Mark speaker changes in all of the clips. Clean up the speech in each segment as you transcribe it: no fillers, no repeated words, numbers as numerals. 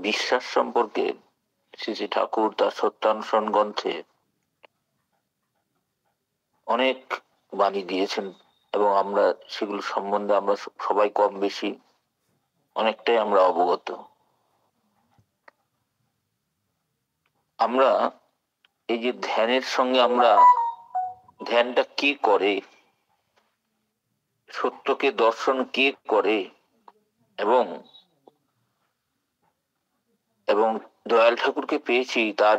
Speaker 1: বিশ্বাস সম্পর্কে শ্রী শ্রী ঠাকুর তার সত্যানুসরণ গ্রন্থে অনেক বাণী দিয়েছেন এবং আমরা সেগুলো সম্বন্ধে আমরা সবাই কম বেশি অনেকটাই আমরা অবগত। আমরা এই যে ধ্যানের সঙ্গে আমরা ধ্যানটা কে করে, সত্যকে দর্শন কে করে, এবং এবং দয়াল ঠাকুরকে পেয়েছি, তার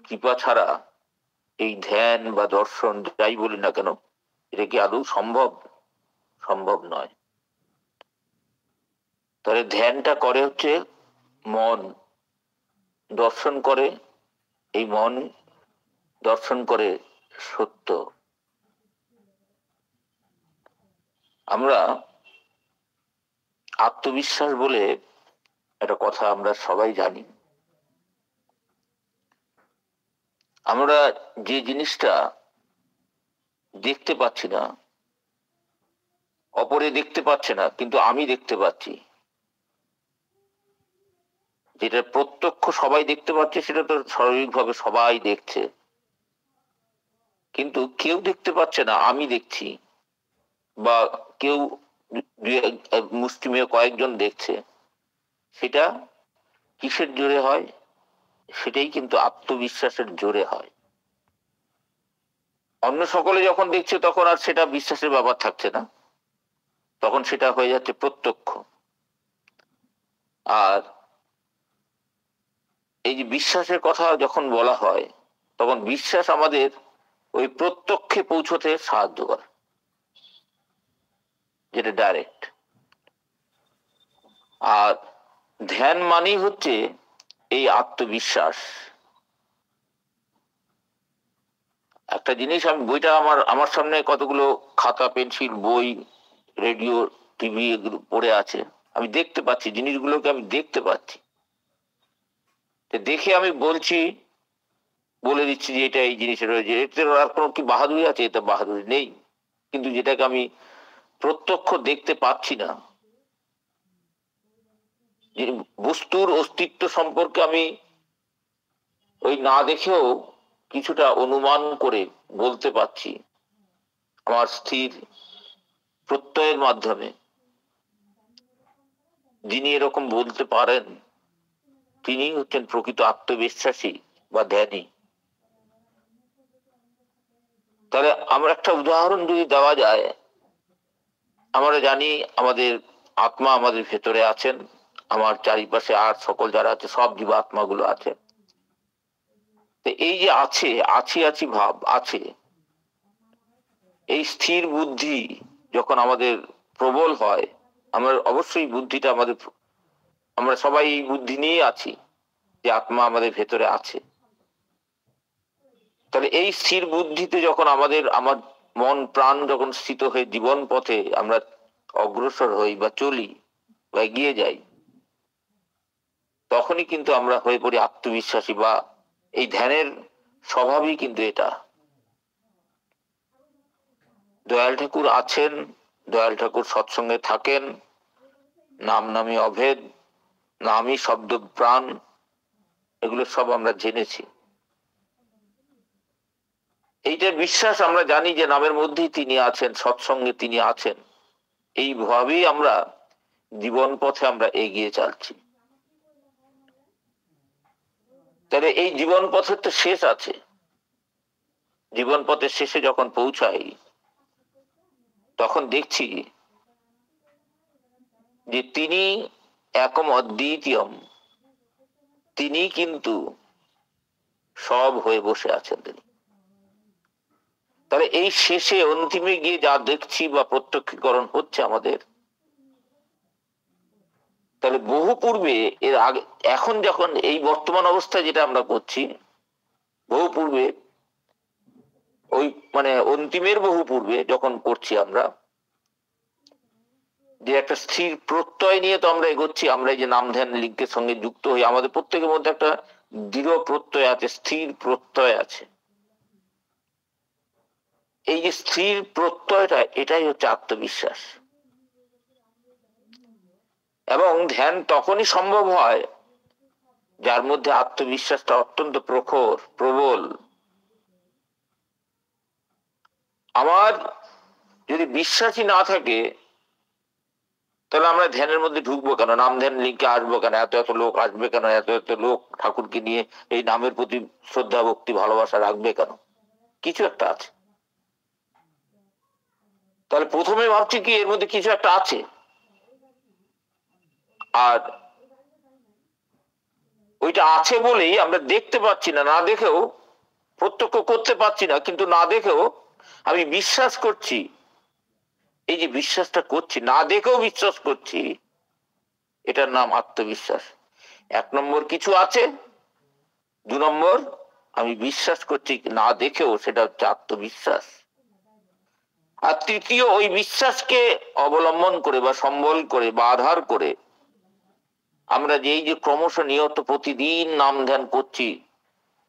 Speaker 1: কৃপা ছাড়া এই ধ্যান বা দর্শন যাই বলি না কেন এটা কি আদৌ সম্ভব? সম্ভব নয়। তাহলে ধ্যানটা করে হচ্ছে মন, দর্শন করে এই মন, দর্শন করে সত্য। আমরা আত্মবিশ্বাস বলে একটা কথা আমরা সবাই জানি। আমরা যে জিনিসটা দেখতে পাচ্ছি না, অপরে দেখতে পাচ্ছে না, কিন্তু আমি দেখতে পাচ্ছি, যেটা প্রত্যক্ষ সবাই দেখতে পাচ্ছে সেটা তো স্বাভাবিকভাবে সবাই দেখছে, কিন্তু কেউ দেখতে পাচ্ছে না, আমি দেখছি, বা কেউ মুষ্টিমেয় কয়েকজন দেখছে। সেটা কিসের জোরে হয়? সেটাই কিন্তু আত্মবিশ্বাসের জোরে হয়। অন্য সকলে যখন দেখছে তখন আর সেটা বিশ্বাসের ব্যাপার থাকছে না, তখন সেটা হয়ে যাচ্ছে প্রত্যক্ষ। আর এই যে বিশ্বাসের কথা যখন বলা হয় তখন বিশ্বাস আমাদের ওই প্রত্যক্ষে পৌঁছতে সাহায্য করে, যেটা ডাইরেক্ট। আর ধ্যান মানেই হচ্ছে এই আত্মবিশ্বাস। একটা জিনিস, আমি বইটা আমার সামনে কতগুলো খাতা, পেন্সিল, বই, রেডিও, টিভি এগুলো পড়ে আছে, আমি দেখতে পাচ্ছি জিনিসগুলোকে, আমি দেখতে পাচ্ছি, দেখে আমি বলছি, বলে দিচ্ছি যে এটা এই জিনিসের রয়েছে, এতে আর কোনো কি বাহাদুরি আছে? এটা বাহাদুরি নেই। কিন্তু যেটাকে আমি প্রত্যক্ষ দেখতে পাচ্ছি না, যে বস্তুর অস্তিত্ব সম্পর্কে আমি ওই না দেখেও কিছুটা অনুমান করে বলতে পারছি আমার স্থির প্রত্যয়ের মাধ্যমে। যিনি এরকম বলতে পারেন তিনি হচ্ছেন প্রকৃত আত্মবিশ্বাসী বা ধ্যানী। তাহলে আমরা একটা উদাহরণ যদি দেওয়া যায়, আমরা জানি আমাদের আত্মা আমাদের ভেতরে আছেন, আমার চারিপাশে আর সকল যারা আছে সব জীবাত্মা গুলো আছে। এই যে আছে, আছি আছি ভাব আছে, এই স্থির বুদ্ধি যখন আমাদের প্রবল হয়, আমরা অবশ্যই বুদ্ধিটা আমাদের, আমরা সবাই এই বুদ্ধি নিয়ে আছি যে আত্মা আমাদের ভেতরে আছে। তাহলে এই স্থির বুদ্ধিতে যখন আমার মন প্রাণ যখন স্থিত হয়ে জীবন পথে আমরা অগ্রসর হই বা চলি বা এগিয়ে যাই, তখনই কিন্তু আমরা হয়ে পড়ি আত্মবিশ্বাসী। বা এই ধ্যানের স্বভাবই কিন্তু এটা। দয়াল ঠাকুর আছেন, দয়াল ঠাকুর সৎসঙ্গে থাকেন, নাম নামই অভেদ, নামই শব্দ প্রাণ, এগুলো সব আমরা জেনেছি। এইটার বিশ্বাস আমরা জানি যে নামের মধ্যেই তিনি আছেন, সৎসঙ্গে তিনি আছেন। এইভাবেই আমরা জীবন পথে আমরা এগিয়ে চলছি। তাহলে এই জীবন পথের তো শেষ আছে। জীবন পথের শেষে যখন পৌঁছাই তখন দেখছি যে তিনি একম অদ্বিতীয়ম, তিনি কিন্তু সব হয়ে বসে আছেন তিনি। তাহলে এই শেষে অন্তিমে গিয়ে যা দেখছি বা প্রত্যক্ষীকরণ হচ্ছে আমাদের, তাহলে বহু পূর্বে, এর আগে, এখন যখন এই বর্তমান অবস্থায় যেটা আমরা করছি, বহু পূর্বে ওই মানে অন্তিমের বহু পূর্বে যখন করছি আমরা, যে একটা স্থির প্রত্যয় নিয়ে তো আমরা এগোচ্ছি। আমরা এই যে নাম ধ্যান লিঙ্কের সঙ্গে যুক্ত হই, আমাদের প্রত্যেকের মধ্যে একটা দৃঢ় প্রত্যয় আছে, স্থির প্রত্যয় আছে। এই যে স্থির প্রত্যয়টা, এটাই হচ্ছে আত্মবিশ্বাস। এবং ধ্যান তখনই সম্ভব হয় যার মধ্যে আত্মবিশ্বাসটা অত্যন্ত প্রখর, প্রবল। আমার যদি বিশ্বাসই না থাকে, তাহলে আমরা ধ্যানের মধ্যে ঢুকবো কেন? নাম ধ্যান লিঙ্কে আসবো কেন? এত এত লোক আসবে কেন? এত এত লোক ঠাকুরকে নিয়ে এই নামের প্রতি শ্রদ্ধা, ভক্তি, ভালোবাসা রাখবে কেন? কিছু একটা আছে। তাহলে প্রথমে ভাবছি কি এর মধ্যে কিছু একটা আছে। আর ওইটা আছে বলেই আমরা দেখতে পাচ্ছি না, না দেখেও, প্রত্যক্ষ করতে পারছি না, কিন্তু না দেখেও আমি বিশ্বাস করছি। এই যে বিশ্বাসটা করছি, না দেখেও বিশ্বাস করছি, এটার নাম আত্মবিশ্বাস। 1 নম্বর কিছু আছে, 2 নম্বর আমি বিশ্বাস করছি না দেখেও, সেটা হচ্ছে আত্মবিশ্বাস। আর তৃতীয়, ওই বিশ্বাসকে অবলম্বন করে বা সম্বল করে বা আধার করে আমরা যে এই যে ক্রমশ নিয়ত প্রতিদিন নাম ধ্যান করছি,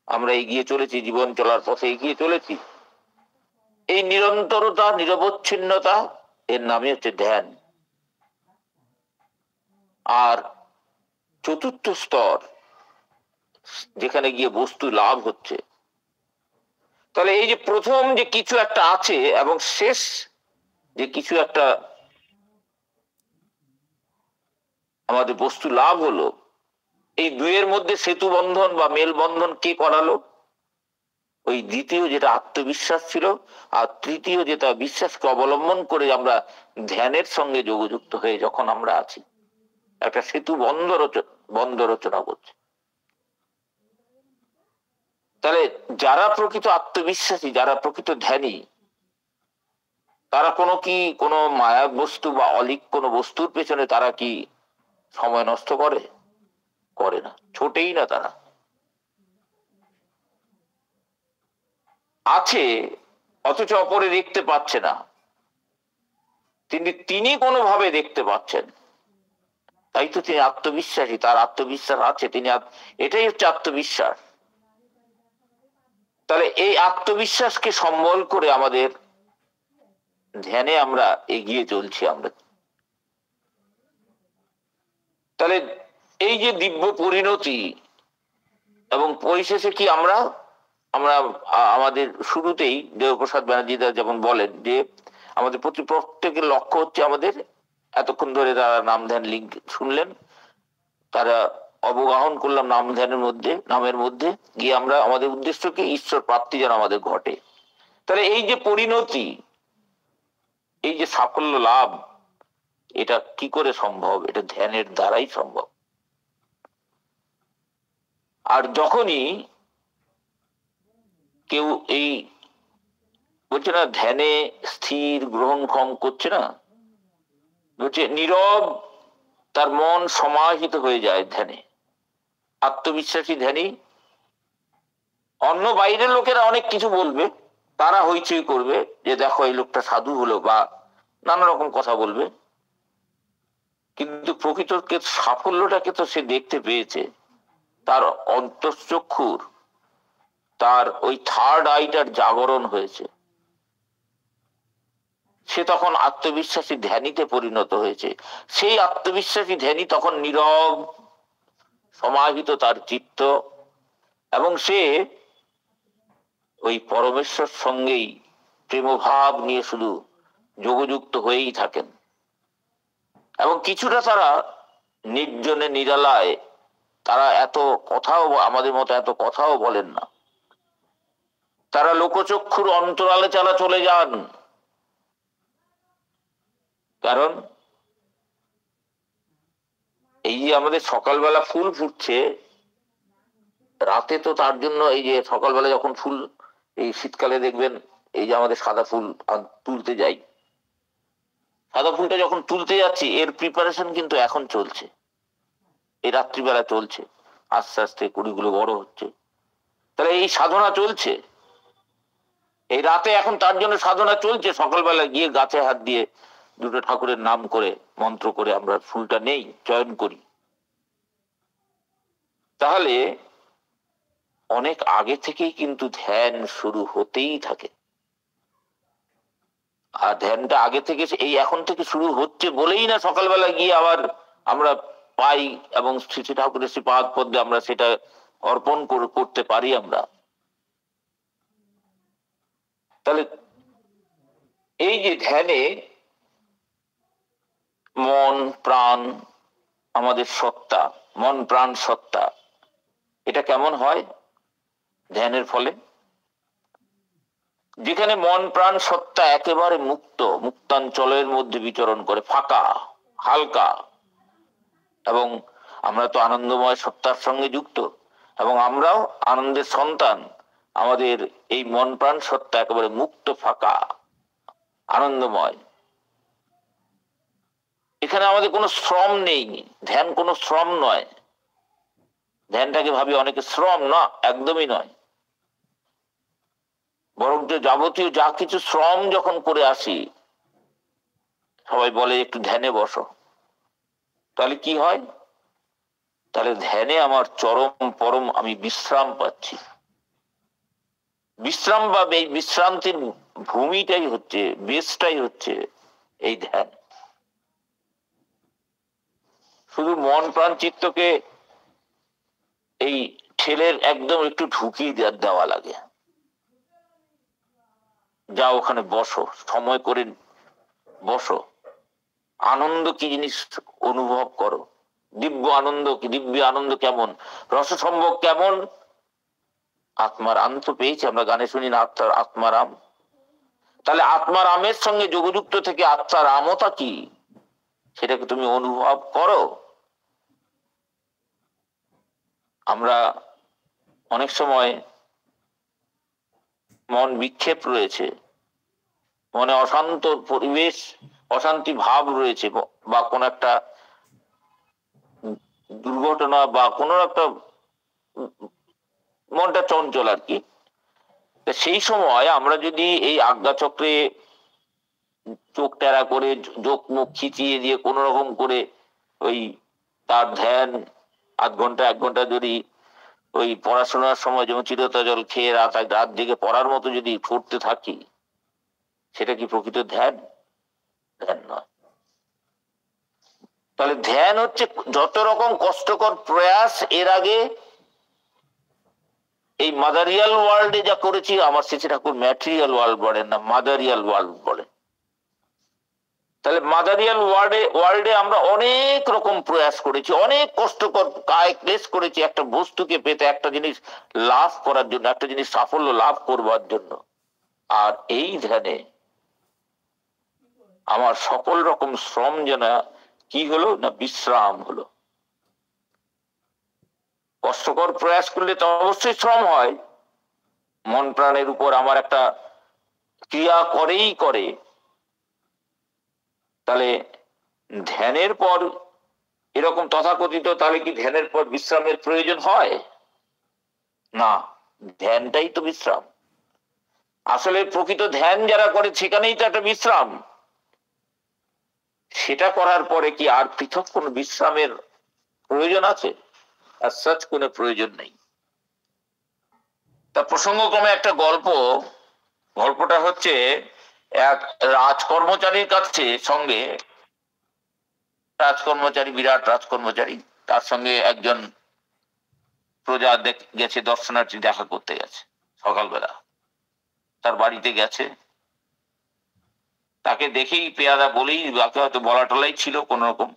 Speaker 1: আমরা এগিয়ে চলেছি, জীবন চলার পথে এগিয়ে চলেছি, এই নিরন্তরতা, নিরবচ্ছিন্নতা, এর নামই হচ্ছে ধ্যান। আর চতুর্থ স্তর, যেখানে গিয়ে বস্তু লাভ হচ্ছে। তাহলে এই যে প্রথম যে কিছু একটা আছে এবং শেষ যে কিছু একটা আমাদের বস্তু লাভ হলো, এই দুইয়ের মধ্যে সেতু বন্ধন বা মেলবন্ধন কে করালো? ওই দ্বিতীয় যেটা আত্মবিশ্বাস ছিল, আর তৃতীয় যেটা বিশ্বাসকে অবলম্বন করে আমরা ধ্যানের সঙ্গে যোগযুক্ত হয়ে যখন আমরা আছি, একটা সেতু বন্ধ রচনা করছে। তাহলে যারা প্রকৃত আত্মবিশ্বাসী, যারা প্রকৃত ধ্যানী, তারা কোনো মায়া বস্তু বা অলিক কোনো বস্তুর পেছনে তারা কি সময় নষ্ট করে? করে না, ছোটেই না। তারা আছে অথচ অপরে দেখতে পাচ্ছে না, তিনি কোনোভাবে দেখতে পাচ্ছেন, তাই তো তিনি আত্মবিশ্বাসী। তার আত্মবিশ্বাস আছে, এটাই হচ্ছে আত্মবিশ্বাস। তাহলে এই আত্মবিশ্বাসকে সম্বল করে আমাদের ধ্যানে আমরা এগিয়ে চলছি। আমরা তাহলে এই যে দিব্য পরিণতি এবং পরিশেষে কি আমরা আমাদের শুরুতেই দেবপ্রসাদ ব্যানার্জি যেমন বলেন যে আমাদের প্রত্যেকের লক্ষ্য হচ্ছে, আমাদের এতক্ষণ ধরে তারা নাম ধ্যান লিঙ্ক শুনলেন, তারা অবগাহন করলাম নামের মধ্যে গিয়ে আমরা আমাদের উদ্দেশ্যকে ঈশ্বর প্রাপ্তি যেন আমাদের ঘটে। তাহলে এই যে পরিণতি, এই যে সাফল্য লাভ, এটা কি করে সম্ভব? এটা ধ্যানের দ্বারাই সম্ভব। আর যখনই কেউ এই বলছে না ধ্যানে স্থির গ্রহণক্ষম করছে না, বলছে নীরব, তার মন সমাহিত হয়ে যায় ধ্যানে। আত্মবিশ্বাসী ধ্যানী, অন্য বাইরের লোকেরা অনেক কিছু বলবে, তারা হইচই করবে যে দেখো এই লোকটা সাধু হলো, বা নানা রকম কথা বলবে, কিন্তু প্রকৃত সাফল্যটাকে তো সে দেখতে পেয়েছে। তার অন্তঃচক্ষুর, তার ওই থার্ড আইটার জাগরণ হয়েছে। সে তখন আত্মবিশ্বাসী ধ্যানীতে পরিণত হয়েছে। সেই আত্মবিশ্বাসী ধ্যানী তখন নীরব, সমাহিত তার চিত্ত, এবং সে ওই পরমেশ্বর সঙ্গেই প্রেমভাব নিয়ে শুধু যোগযুক্ত হয়েই থাকেন। এবং কিছুটা তারা নির্জনে নিরালায়, তারা এত কথাও, আমাদের মতো এত কথাও বলেন না, তারা লোকচক্ষুর অন্তরালে চালা চলে যান। কারণ এই যে আমাদের সকালবেলা ফুল ফুটছে, রাতে তো তার জন্য, এই যে সকালবেলা যখন ফুল, এই শীতকালে দেখবেন এই যে আমাদের সাদা ফুল তুলতে যাই, সাদা ফুলটা যখন তুলতে যাচ্ছি, এর প্রিপারেশন কিন্তু এখন চলছে, এই রাত্রিবেলা চলছে, আস্তে আস্তে কুড়িগুলো বড় হচ্ছে। তাহলে এই সাধনা চলছে, এই রাতে এখন তার জন্য সাধনা চলছে। সকালবেলা গিয়ে গাছে হাত দিয়ে দুটো ঠাকুরের নাম করে, মন্ত্র করে আমরা ফুলটা নেই, চয়ন করি। তাহলে অনেক আগে থেকেই কিন্তু ধ্যান শুরু হতেই থাকে। আর ধ্যানটা আগে থেকে, এই এখন থেকে শুরু হচ্ছে বলেই না সকালবেলা গিয়ে আবার আমরা পাই এবং শ্রী ঠাকুরের শ্রীপাদ পদ্মে আমরা সেটা অর্পণ করতে পারি আমরা। তাহলে এই যে ধ্যানে মন প্রাণ আমাদের সত্তা, মন প্রাণ সত্তা, এটা কেমন হয় ধ্যানের ফলে? যেখানে মন প্রাণ সত্তা একেবারে মুক্ত, মুক্তাঞ্চলের মধ্যে বিচরণ করে, ফাঁকা হালকা, এবং আমরা তো আনন্দময় সত্তার সঙ্গে যুক্ত এবং আমরাও আনন্দের সন্তান, আমাদের এই মন প্রাণ সত্তা একেবারে মুক্ত ফাঁকা আনন্দময়। এখানে আমাদের কোনো শ্রম নেই, ধ্যান কোনো শ্রম নয়। ধ্যানটাকে ভাবি অনেকে শ্রম, না, একদমই নয়। বরং যাবতীয় যা কিছু শ্রম যখন করে আসি, সবাই বলে একটু ধ্যানে বসো, তাহলে কি হয়? তাহলে ধ্যানে আমার চরম পরম আমি বিশ্রাম পাচ্ছি। বিশ্রাম বা এই বিশ্রান্তির ভূমিটাই হচ্ছে, বেসটাই হচ্ছে এই ধ্যান। শুধু মন প্রাণ চিত্তকে এই ঠেলের একদম একটু ঢুকিয়ে দেওয়া লাগে, যা ওখানে বসো, সময় করে বসো, আনন্দ কি জিনিস অনুভব করো, দিব্য আনন্দ কি, দিব্য আনন্দ কেমন, রসসম্ভোগ কেমন, আত্মার আম তো পেয়েছি আমরা, গানে শুনি না আত্মার আত্মারাম। তাহলে আত্মার আমের সঙ্গে যোগযুক্ত থেকে আত্মার আমতা কি, সেটাকে তুমি অনুভব করো। আমরা অনেক সময় মন বিক্ষেপ রয়েছে, মনে অশান্ত পরিবেশ, অশান্তি ভাব রয়েছে, বা কোন একটা দুর্ঘটনা বা কোন একটা মনটা চঞ্চল আর কি। সেই সময় আমরা যদি এই আজ্ঞা চক্রে চোখ টেরা করে, চোখ মুখ খিচিয়ে দিয়ে কোন রকম করে ওই তার ধ্যান আধ ঘন্টা 1 ঘন্টা যদি ওই পড়াশোনার সময় যেমন চিরতা জল খেয়ে রাত জেগে পড়ার মতো যদি পড়তে থাকি, সেটা কি প্রকৃত ধ্যান? ধ্যান নয়। তাহলে ধ্যান হচ্ছে যত রকম কষ্টকর প্রয়াস এর আগে এই মাদারিয়াল ওয়ার্ল্ডে যা করেছি, আমার শ্রী ঠাকুর ম্যাটেরিয়াল ওয়ার্ল্ড বলেন না, মাদারিয়াল ওয়ার্ল্ড বলেন। তাহলে মাদারিয়াল ওয়ার্ল্ডে আমরা অনেক রকম প্রয়াস করেছি, অনেক কষ্টকর কায় ক্লেশ করেছি একটা বস্তুকে পেতে, একটা জিনিস লাভ করার জন্য, একটা জিনিস সাফল্য লাভ করবার জন্য। আর এই ধ্যানে আমার সকল রকম শ্রম যেন কি হলো না, বিশ্রাম হলো। কষ্টকর প্রয়াস করলে তো অবশ্যই শ্রম হয়, মন প্রাণের উপর আমার একটা ক্রিয়া করেই করে। তাহলে ধ্যানের পর এরকম তথাকথিত, তাহলে কি ধ্যানের পর বিশ্রামের প্রয়োজন হয় না? ধ্যানটাই তো বিশ্রাম। আসলে প্রকৃত ধ্যান যারা করে সেখানেই তো একটা বিশ্রাম। সেটা করার পরে কি আর পৃথক কোন বিশ্রামের প্রয়োজন আছে? আর সাচ কোনো প্রয়োজন নেই। তা প্রসঙ্গক্রমে একটা গল্পটা হচ্ছে এক রাজকর্মচারীর কাছে সঙ্গে, রাজকর্মচারী, বিরাট রাজকর্মচারী, তার সঙ্গে একজন প্রজা গেছে, দর্শনার্থী দেখা করতে গেছে। সকালবেলা তার বাড়িতে গেছে, তাকে দেখেই পেয়াদা বলেই, বাকি হয়তো বলা টলাই ছিল কোন রকম,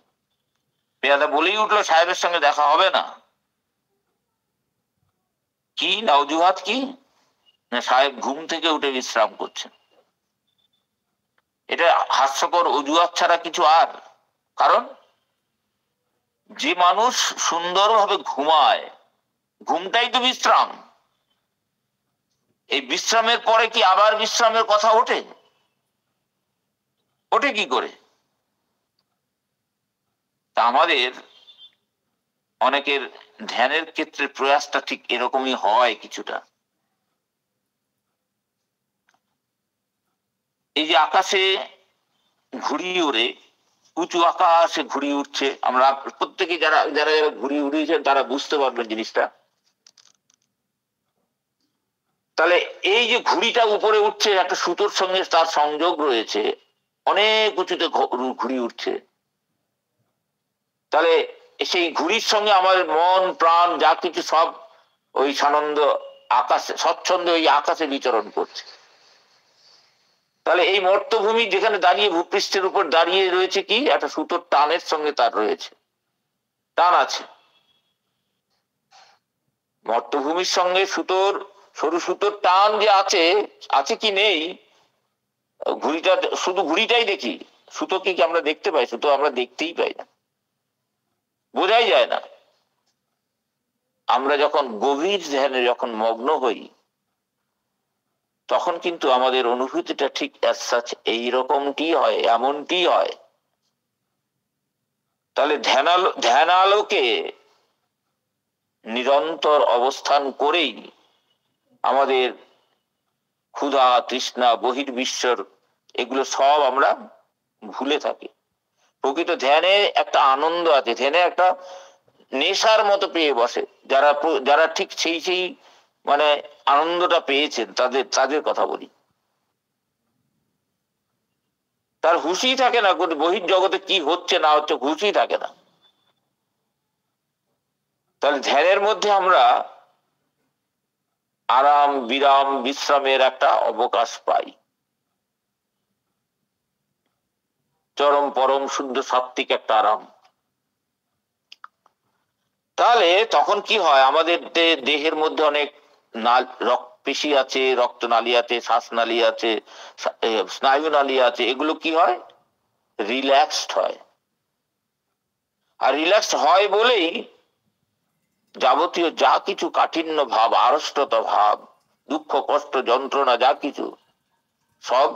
Speaker 1: পেয়াদা বলেই উঠলো সাহেবের সঙ্গে দেখা হবে না। কি না অজুহাত কি না, সাহেব ঘুম থেকে উঠে বিশ্রাম করছেন। এটা হাস্যকর অজুহাত ছাড়া কিছু আর। কারণ যে মানুষ সুন্দরভাবে ঘুমায়, ঘুমটাই তো বিশ্রাম। এই বিশ্রামের পরে কি আবার বিশ্রামের কথা ওঠে? ওঠে কি করে? তা আমাদের অনেকের ধ্যানের ক্ষেত্রে প্রয়াসটা ঠিক এরকমই হয় কিছুটা। এই যে আকাশে ঘুড়ি ওড়ে, উঁচু আকাশে ঘুড়ি উঠছে, আমরা প্রত্যেকে যারা যারা যারা ঘুড়ি উড়িয়েছেন তারা বুঝতে পারবেন জিনিসটা। তাহলে এই যে ঘুড়িটা উপরে উঠছে, একটা সুতোর সঙ্গে তার সংযোগ রয়েছে, অনেক উঁচুতে ঘুড়ি উঠছে। তাহলে সেই ঘুড়ির সঙ্গে আমার মন প্রাণ যা কিছু সব ওই সানন্দ আকাশে স্বচ্ছন্দে ওই আকাশে বিচরণ করছে। তাহলে এই মর্তভূমি যেখানে দাঁড়িয়ে ভূপৃষ্ঠের উপর দাঁড়িয়ে রয়েছে কি একটা সুতোর টানের সঙ্গে তার রয়েছে, টান আছে। মর্তভূমির সঙ্গে সুতোর সরু সুতোর টান যে আছে, আছে কি নেই, ঘুড়িটা শুধু ঘুড়িটাই দেখি, সুতো কি আমরা দেখতে পাই? সুতো আমরা দেখতেই পাই না, বোঝাই যায় না। আমরা যখন গভীর ধ্যানে যখন মগ্ন হই তখন কিন্তু আমাদের অনুভূতিটা ঠিক এইরকমটি হয়, এমনটি হয়। তাহলে ধ্যানালোকে নিরন্তর অবস্থান করেই আমাদের ক্ষুধা তৃষ্ণা বহির্বিশ্বর এগুলো সব আমরা ভুলে থাকি। প্রকৃত ধ্যানে একটা আনন্দ আছে, ধ্যানে একটা নেশার মতো পেয়ে বসে। যারা ঠিক সেই মানে আনন্দটা পেয়েছেন তাদের কথা বলি। তার হুঁশই থাকে না বহির জগতে কি হচ্ছে না হচ্ছে, হুঁশই থাকে না। তাহলে ধ্যানের মধ্যে আমরা আরাম বিরাম বিশ্রামের একটা অবকাশ পাই, চরম পরম শুদ্ধ সাত্বিক একটা আরাম। তাহলে তখন কি হয়, আমাদের দেহের মধ্যে অনেক পেশি আছে, রক্তনালী আছে, শ্বাসনালী আছে, স্নায়ু নালী আছে, এগুলো কি হয়? রিল্যাক্সড হয়। আর রিল্যাক্স হয় বলেই যাবতীয় যা কিছু কাঠিন্য ভাব, আড়ষ্টতা ভাব, দুঃখ কষ্ট যন্ত্রণা যা কিছু সব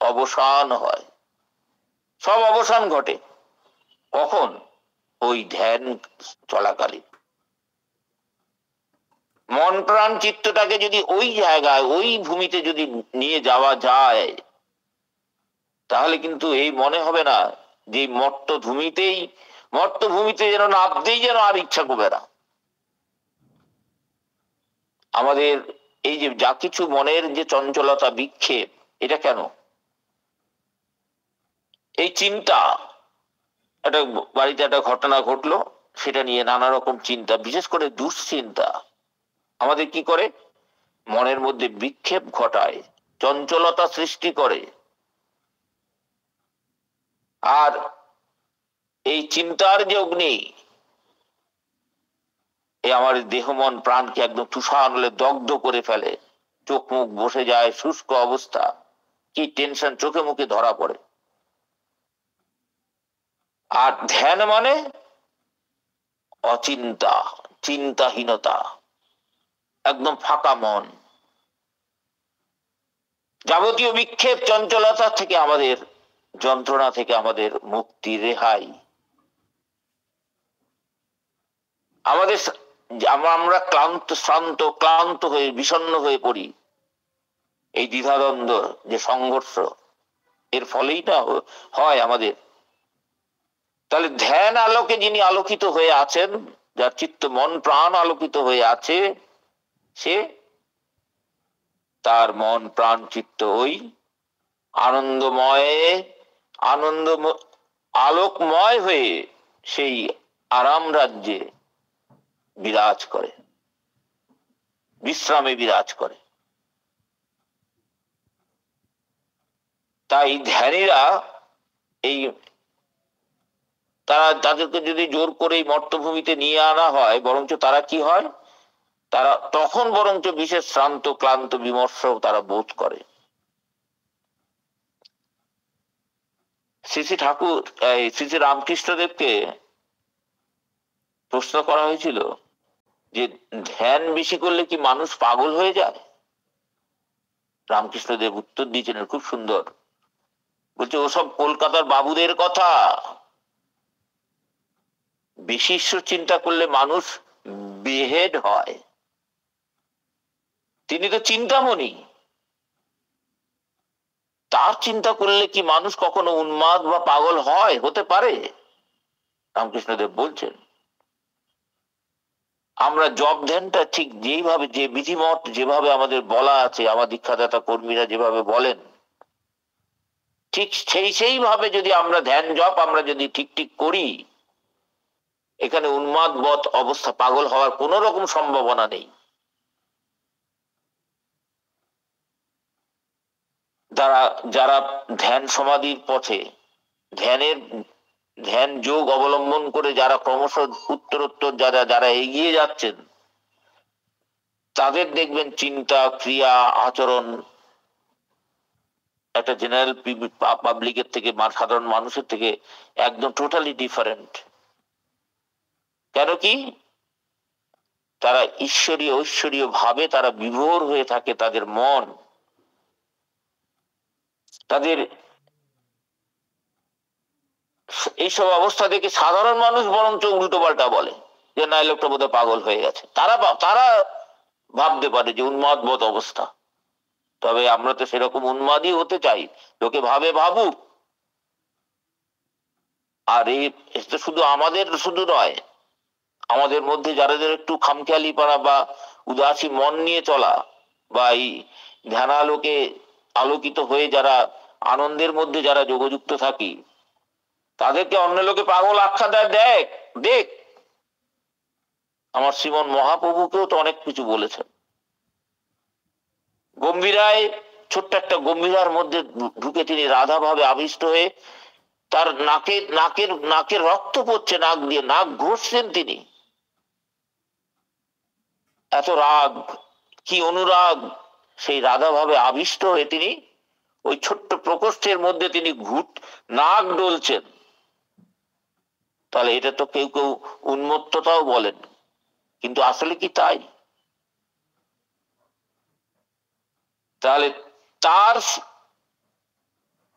Speaker 1: অবসান হয়, সব অবসান ঘটে। কখন? ওই ধ্যান চলাকালীন। মন প্রাণ চিত্তটাকে যদি ওই জায়গায় ওই ভূমিতে যদি নিয়ে যাওয়া যায় তাহলে কিন্তু এই মনে হবে না যে মর্তভূমিতে যেন নামতেই যেন আর ইচ্ছা করবে না। আমাদের এই যে যা কিছু মনের যে চঞ্চলতা বিক্ষেপ, এটা কেন? এই চিন্তা, একটা বাড়িতে একটা ঘটনা ঘটলো, সেটা নিয়ে নানা রকম চিন্তা, বিশেষ করে দুশ্চিন্তা আমাদের কি করে? মনের মধ্যে বিক্ষেপ ঘটায়, চঞ্চলতা সৃষ্টি করে। আর এই চিন্তার যে অগ্নি আমার দেহ মন প্রাণকে একদম তুষার দগ্ধ করে ফেলে, চোখ মুখ বসে যায়, শুষ্ক অবস্থা, কি টেনশন চোখে মুখে ধরা পড়ে। আর ধ্যান মানে অচিন্তা, চিন্তাহীনতা, একদম ফাঁকা মন, যাবতীয় বিক্ষেপ চঞ্চলতা থেকে আমাদের, যন্ত্রণা থেকে আমাদের মুক্তি, রেহাই। আমাদের আমরা ক্লান্ত হয়ে বিষণ্ণ হয়ে পড়ি এই দ্বিধাদ্বন্দ্ব যে সংঘর্ষ, এর ফলেই না হয় আমাদের। তাহলে ধ্যান আলোকে যিনি আলোকিত হয়ে আছেন, যার চিত্ত মন প্রাণ আলোকিত হয়ে আছে, সে তার মন প্রাণ চিত্ত ওই আলোকময় হয়ে সেই আরাম রাজ্যে বিরাজ করে, বিশ্রামে বিরাজ করে। তাই ধ্যানীরা তাদেরকে যদি জোর করে মর্তভূমিতে নিয়ে আনা হয়, বরঞ্চ তারা কি হয়, তারা তখন বরঞ্চ বিশেষ শ্রান্ত ক্লান্ত বিমর্ষ তারা বোধ করে। শ্রী শ্রী রামকৃষ্ণদেবকে প্রশ্ন করা হয়েছিল যে ধ্যান বেশি করলে কি মানুষ পাগল হয়ে যায়? রামকৃষ্ণদেব উত্তর দিয়েছেন খুব সুন্দর, বলছে ওসব কলকাতার বাবুদের কথা। বেশি ঈশ্বর চিন্তা করলে মানুষ বেহেড হয়। তিনি তো চিন্তামণি, তার চিন্তা করলে কি মানুষ কখনো উন্মাদ বা পাগল হয়, হতে পারে? রামকৃষ্ণদেব বলছেন আমরা জপ ধ্যানটা ঠিক যেইভাবে, যে বিধিমত যেভাবে আমাদের বলা আছে, আমার দীক্ষাদাতা কর্মীরা যেভাবে বলেন, ঠিক সেইভাবে যদি আমরা ধ্যান জপ আমরা যদি ঠিক করি, এখানে উন্মাদবৎ অবস্থা, পাগল হওয়ার কোন রকম সম্ভাবনা নেই। যারা ধ্যান সমাধির পথে ধ্যান যোগ অবলম্বন করে যারা ক্রমশ উত্তরোত্তর যারা এগিয়ে যাচ্ছেন, তাদের দেখবেন চিন্তা, ক্রিয়া, আচরণ একটা জেনারেল পাবলিকের থেকে, সাধারণ মানুষের থেকে একদম টোটালি ডিফারেন্ট। কেন কি? তারা ঈশ্বরীয় ঐশ্বরীয় ভাবে তারা বিভোর হয়ে থাকে, তাদের মন, তাদের এইসব অবস্থা দেখে সাধারণ মানুষ বরঞ্চ উল্টো পাল্টা বলে যে না, লোকটা বোধহয় পাগল হয়ে গেছে। তারা ভাবতে পারে যে উন্মাদবোধ অবস্থা। তবে আমরা তো সেরকম উন্মাদই হতে চাই, লোকে ভাবুক। আর এই শুধু আমাদের শুধু নয়, আমাদের মধ্যে যাদের একটু খামখেয়ালি পারা বা উদাসী মন নিয়ে চলা, বা এই ধ্যানালোকে আলোকিত হয়ে যারা আনন্দের মধ্যে যারা যোগযুক্ত থাকি, তাদেরকে অন্য লোকে পাগল আখ্যা দেয়। দেখ, আমার শ্রীমন মহাপ্রভুকেও তো অনেক কিছু বলেছেন। গম্ভীরায়, ছোট্ট একটা গম্ভীরার মধ্যে ঢুকে তিনি রাধা ভাবে আবিষ্ট হয়ে, তার নাকের রক্ত পড়ছে, নাক দিয়ে নাক ঘষছেন তিনি। এত রাগ, কি অনুরাগ! সেই রাধা ভাবে আবিষ্ট হয়ে তিনি ওই ছোট্ট প্রকোষ্ঠের মধ্যে তিনি নাক ডলছেন। তাহলে এটা তো কেউ কেউ উন্মত্ততাও বলেন, কিন্তু আসলে কি তাই? তাহলে তার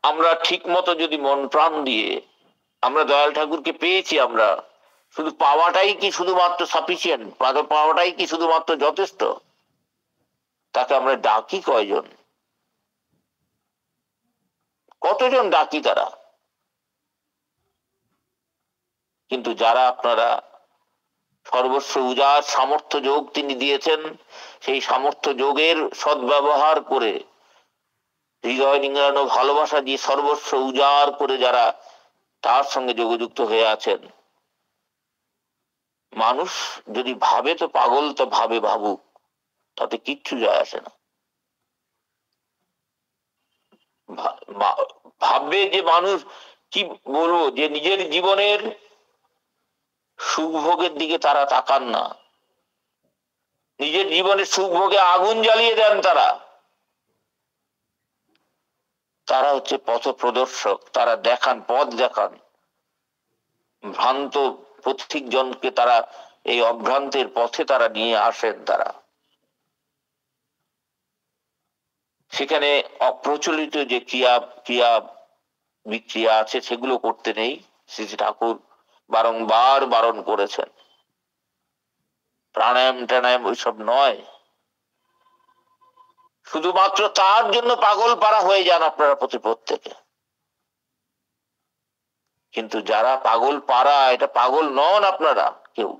Speaker 1: আমরা ঠিক মতো যদি মন প্রাণ দিয়ে আমরা দয়াল ঠাকুরকে পেয়েছি, আমরা শুধু পাওয়াটাই কি শুধুমাত্র সাফিসিয়েন্ট, পাওয়াটাই কি শুধুমাত্র যথেষ্ট? তাকে আমরা ডাকি কয়জন? কতজন ডাকি তারা? কিন্তু যারা আপনারা সর্বস্ব উজাড় সামর্থ্য যোগ তিনি দিয়েছেন, সেই সামর্থ্য যোগের সদ্ব্যবহার করে, হৃদয় নিংড়ানো ভালোবাসা দিয়ে সর্বস্ব উজাড় করে যারা তার সঙ্গে যোগযুক্ত হয়ে আছেন, মানুষ যদি ভাবে তো পাগল, তো ভাবুক, তাতে কিচ্ছু যায় আসে না। ভাববে যে মানুষ, কি বলবো, যে নিজের জীবনের সুখ ভোগের দিকে তারা তাকান না, নিজের জীবনের সুখ ভোগে আগুন জ্বালিয়ে দেন তারা হচ্ছে পথ প্রদর্শক, তারা পথ দেখান ভ্রান্ত প্রত্যেক জনকে, তারা এই অভ্রান্তের পথে তারা নিয়ে আসেন। তারা সেখানে অপ্রচলিত যে ক্রিয়া বিক্রিয়া আছে সেগুলো করতে নেই। শ্রী ঠাকুর বারংবার বারণ করেছেন, প্রাণায়াম টানায়াম ওইসব নয়। শুধুমাত্র তার জন্য পাগল পারা হয়ে যান আপনারা প্রত্যেকে। কিন্তু যারা পাগল পারা, এটা পাগল নন আপনারা কেউ।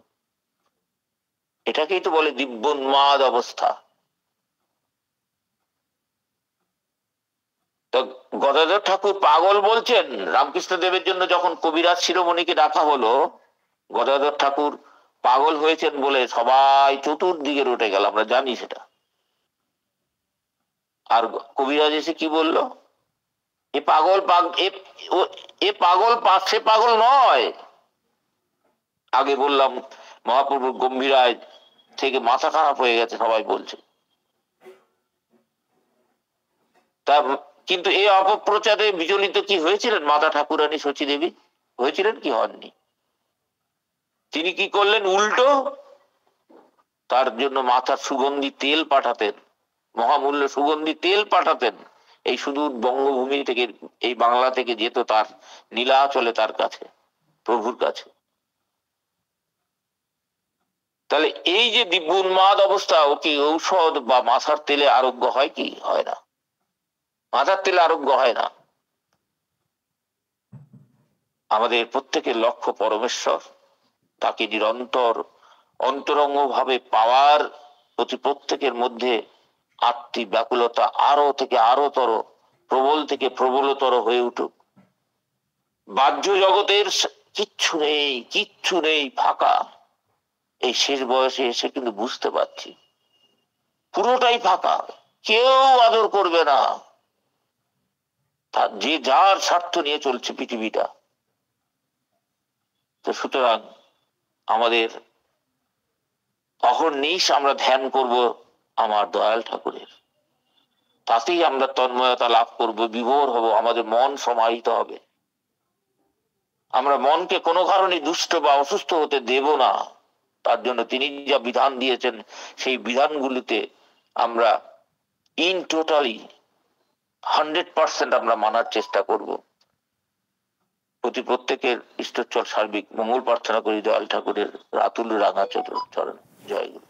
Speaker 1: এটাকেই তো বলে দিব্যোন্মাদ অবস্থা। তো গদাধর ঠাকুর পাগল বলছেন। রামকৃষ্ণ দেবের জন্য যখন কবিরাজ শিরোমণিকে ডাকা হলো, গদাধর ঠাকুর পাগল হয়েছেন বলে সবাই চতুর্দিকে রটে গেল, আমরা জানি সেটা। আর কবিরাজ এসে কি বলল? সে পাগল নয়। আগে বললাম মহাপ্রভুর গম্ভীরায় থেকে মাথা খারাপ হয়ে গেছে, সবাই বলছে। তা কিন্তু এই অপপ্রচারে বিচলিত কি হয়েছিলেন মাতা ঠাকুরানী শচী দেবী? হয়েছিলেন কি হননি? তিনি কি করলেন? উল্টো তার জন্য মাথার সুগন্ধি তেল পাঠাতেন, মহামূল্য সুগন্ধি তেল পাঠাতেন। এই সুদূর বঙ্গভূমি থেকে, এই বাংলা থেকে যেত তার নীলাচলে, তার কাছে, প্রভুর কাছে। তাহলে এই যে দিব্য উন্মাদ অবস্থা, ও কি ঔষধ বা মাথার তেলে আরোগ্য হয় কি? হয় না, মাথার তেলে আরোগ্য হয় না। আমাদের প্রত্যেকের লক্ষ্য পরমেশ্বর, তাকে নিরন্তর অন্তরঙ্গ ভাবে পাওয়ার প্রতি প্রত্যেকের মধ্যে আত্মি ব্যাকুলতা আরো থেকে প্রবল থেকে প্রবলতর হয়ে উঠুক। বাহ্য জগতের কিচ্ছু নেই, ফাঁকা। এই শেষ বয়সে এসে কিন্তু বুঝতে পারছি পুরোটাই ফাঁকা, কেউ আদর করবে না, যে যার স্বার্থ নিয়ে চলছে পৃথিবীটা। তো সুতরাং আমাদের অহর্নিশ আমরা ধ্যান করব আমার দয়াল ঠাকুরের, তাতেই আমরা তন্ময়তা লাভ করব, বিভোর হব, আমাদের মন সমাহিত হবে। আমরা মনকে কোনো কারণে দুষ্ট বা অসুস্থ হতে দেব না। তার জন্য তিনি যা বিধান দিয়েছেন সেই বিধানগুলিতে আমরা ইন টোটালি 100% আমরা মানার চেষ্টা করব। প্রত্যেকের ঈশ্বরচর সার্বিক মঙ্গল প্রার্থনা করি দয়াল ঠাকুরের রাতুল রাঙা চরণ। জয় গুরু।